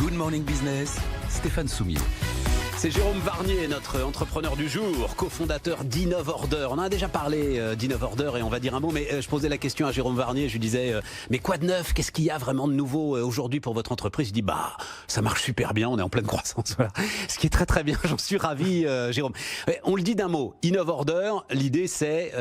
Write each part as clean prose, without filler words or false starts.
Good Morning Business, Stéphane Soumier. C'est Jérôme Varnier, notre entrepreneur du jour, cofondateur d'Innovorder. On en a déjà parlé d'Innovorder et on va dire un mot, mais je posais la question à Jérôme Varnier, je lui disais mais quoi de neuf, qu'est-ce qu'il y a vraiment de nouveau aujourd'hui pour votre entreprise? Il dit ça marche super bien, on est en pleine croissance, voilà. Ce qui est très très bien, j'en suis ravi Jérôme. On le dit d'un mot, Innovorder, l'idée c'est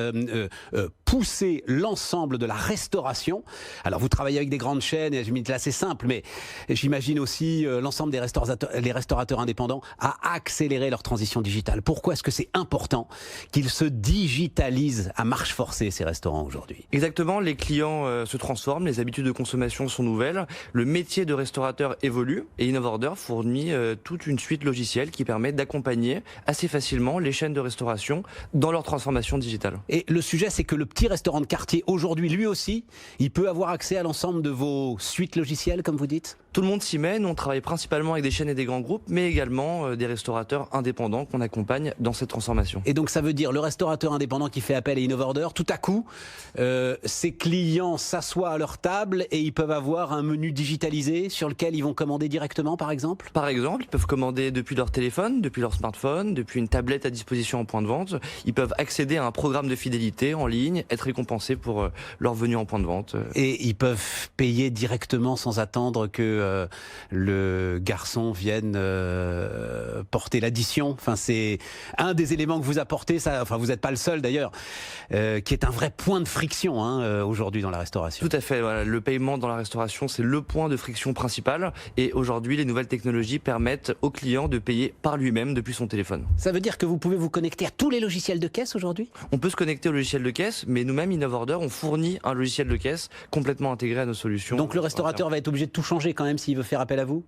pousser l'ensemble de la restauration. Alors vous travaillez avec des grandes chaînes, et là c'est simple, mais j'imagine aussi l'ensemble des restaurateurs indépendants à accélérer leur transition digitale. Pourquoi est-ce que c'est important qu'ils se digitalisent à marche forcée, ces restaurants aujourd'hui? Exactement, les clients se transforment, les habitudes de consommation sont nouvelles, le métier de restaurateur évolue et Innovorder fournit toute une suite logicielle qui permet d'accompagner assez facilement les chaînes de restauration dans leur transformation digitale. Et le sujet, c'est que le petit restaurant de quartier, aujourd'hui, lui aussi, il peut avoir accès à l'ensemble de vos suites logicielles, comme vous dites? Tout le monde s'y met, nous on travaille principalement avec des chaînes et des grands groupes, mais également des restaurateurs indépendants qu'on accompagne dans cette transformation. Et donc ça veut dire le restaurateur indépendant qui fait appel à Innovorder, tout à coup, ses clients s'assoient à leur table et ils peuvent avoir un menu digitalisé sur lequel ils vont commander directement, par exemple? Par exemple, ils peuvent commander depuis leur téléphone, depuis leur smartphone, depuis une tablette à disposition en point de vente. Ils peuvent accéder à un programme de fidélité en ligne, être récompensés pour leur venue en point de vente. Et ils peuvent payer directement sans attendre que le garçon vienne porter l'addition. Enfin, c'est un des éléments que vous apportez, ça, enfin vous n'êtes pas le seul d'ailleurs, qui est un vrai point de friction aujourd'hui dans la restauration. Tout à fait, voilà. Le paiement dans la restauration, c'est le point de friction principal. Et aujourd'hui, les nouvelles technologies permettent au client de payer par lui-même depuis son téléphone. Ça veut dire que vous pouvez vous connecter à tous les logiciels de caisse aujourd'hui? On peut se connecter au logiciel de caisse, mais nous-mêmes, Innovorder, on fournit un logiciel de caisse complètement intégré à nos solutions. Donc le restaurateur va être obligé de tout changer quand même s'il veut faire appel à vous?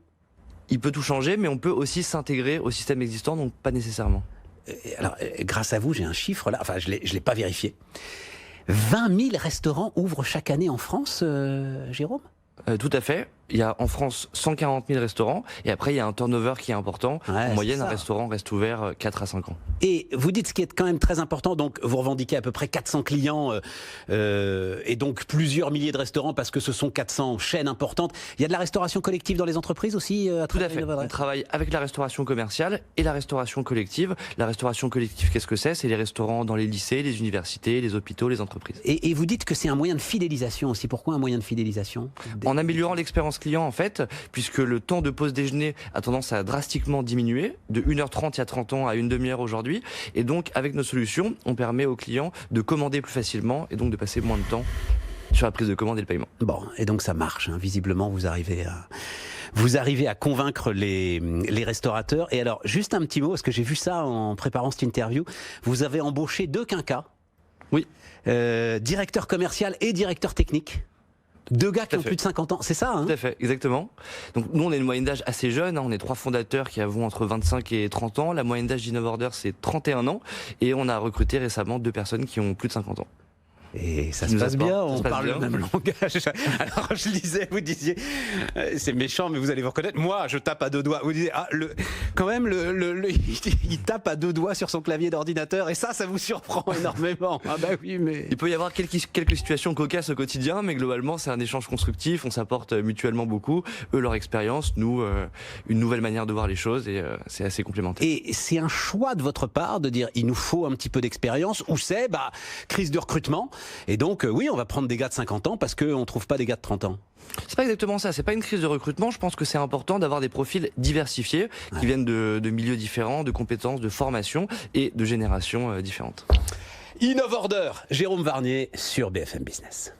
Il peut tout changer, mais on peut aussi s'intégrer au système existant, donc pas nécessairement. Alors, grâce à vous, j'ai un chiffre là, enfin je l'ai pas vérifié. 20 000 restaurants ouvrent chaque année en France, Jérôme? Tout à fait. Il y a en France 140 000 restaurants et après il y a un turnover qui est important. Ouais, en moyenne, un restaurant reste ouvert 4 à 5 ans. Et vous dites ce qui est quand même très important, donc vous revendiquez à peu près 400 clients et donc plusieurs milliers de restaurants parce que ce sont 400 chaînes importantes. Il y a de la restauration collective dans les entreprises aussi Tout à fait. On travaille avec la restauration commerciale et la restauration collective. La restauration collective, qu'est-ce que c'est? C'est les restaurants dans les lycées, les universités, les hôpitaux, les entreprises. Et vous dites que c'est un moyen de fidélisation aussi. Pourquoi un moyen de fidélisation? En améliorant l'expérience client en fait, puisque le temps de pause déjeuner a tendance à drastiquement diminuer, de 1h30 il y a 30 ans à une demi-heure aujourd'hui. Et donc avec nos solutions, on permet aux clients de commander plus facilement et donc de passer moins de temps sur la prise de commande et le paiement. Bon, et donc ça marche, visiblement vous arrivez à convaincre les restaurateurs. Et alors, juste un petit mot, parce que j'ai vu ça en préparant cette interview, vous avez embauché 2 quinquas. Oui. Directeur commercial et directeur technique. 2 gars qui ont plus de 50 ans, c'est ça Tout à fait, exactement. Donc nous on a une moyenne d'âge assez jeune, on est 3 fondateurs qui avons entre 25 et 30 ans. La moyenne d'âge d'Innovorder c'est 31 ans et on a recruté récemment 2 personnes qui ont plus de 50 ans. Et ça se passe bien, on parle le même langage. Alors je lisais, vous disiez, c'est méchant mais vous allez vous reconnaître, moi je tape à 2 doigts. Vous disiez, quand même il tape à 2 doigts sur son clavier d'ordinateur et ça vous surprend énormément. Ah bah oui, mais... Il peut y avoir quelques situations cocasses au quotidien, mais globalement c'est un échange constructif, on s'apporte mutuellement beaucoup. Eux leur expérience, nous une nouvelle manière de voir les choses et c'est assez complémentaire. Et c'est un choix de votre part de dire il nous faut un petit peu d'expérience ou c'est crise de recrutement? Et donc, oui, on va prendre des gars de 50 ans parce qu'on ne trouve pas des gars de 30 ans. C'est pas exactement ça, c'est pas une crise de recrutement. Je pense que c'est important d'avoir des profils diversifiés qui viennent de milieux différents, de compétences, de formations et de générations différentes. Innovorder, Jérôme Varnier sur BFM Business.